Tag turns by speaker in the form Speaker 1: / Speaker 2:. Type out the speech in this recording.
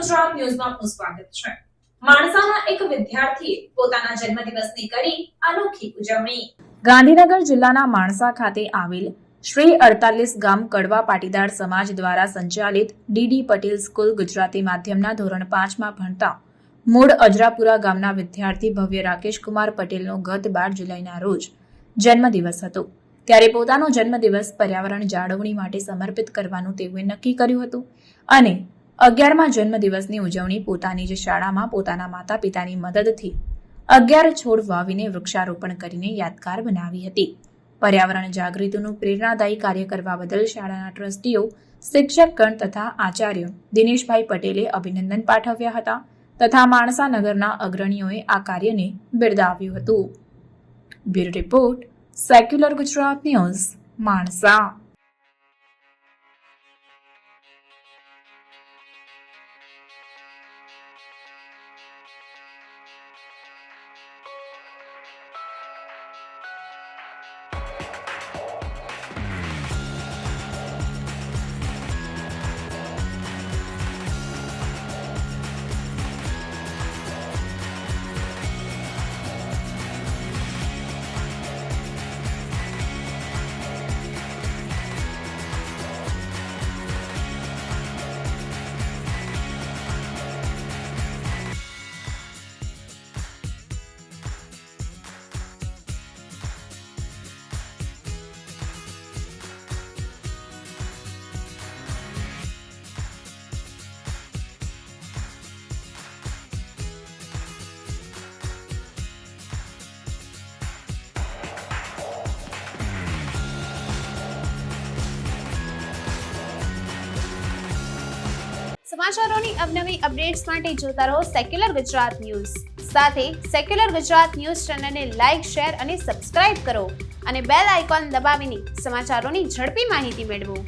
Speaker 1: ગુજરાત ન્યૂઝમાં આપનું સ્વાગત છે। માણસાના એક વિદ્યાર્થીએ પોતાના જન્મદિવસની કરી અનોખી ઉજવણી। ગાંધીનગર જિલ્લાના માણસા ખાતે આવેલ શ્રી 48 ગામ કડવા પાટીદાર સમાજ દ્વારા સંચાલિત ડીડી પટેલ સ્કૂલ ગુજરાતી માધ્યમના ધોરણ 5માં ભણતા મૂળ અજરાપુરા ગામના વિદ્યાર્થી ભવ્ય રાકેશકુમાર પટેલનો ગત 12 જુલાઈના રોજ જન્મદિવસ હતો। ત્યારે પોતાનો જન્મદિવસ પર્યાવરણ જાળવણી માટે સમર્પિત કરવાનું તેઓએ નક્કી કર્યું હતું અને 11મા જન્મદિવસની ઉજવણી પોતાની જ શાળામાં પોતાના માતા પિતાની મદદથી 11 છોડ વાવીને વૃક્ષારોપણ કરીને યાદગાર બનાવી હતી। પર્યાવરણ જાગૃતિનું પ્રેરણાદાયી કાર્ય કરવા બદલ શાળાના ટ્રસ્ટીઓ, શિક્ષકગણ તથા આચાર્ય દિનેશભાઈ પટેલે અભિનંદન પાઠવ્યા હતા તથા માણસા નગરના અગ્રણીઓએ આ કાર્યને બિરદાવ્યું હતું। Bureau report, secular Gujarat news, Mansa.
Speaker 2: સમાચારોની અવનવી અપડેટ્સ માટે જોતા રહો સેક્યુલર ગુજરાત ન્યૂઝ। સાથે સેક્યુલર ગુજરાત ન્યૂઝ ચેનલને લાઇક, શેર અને સબસ્ક્રાઇબ કરો અને બેલ આઇકોન દબાવીને સમાચારોની ઝડપી માહિતી મેળવો।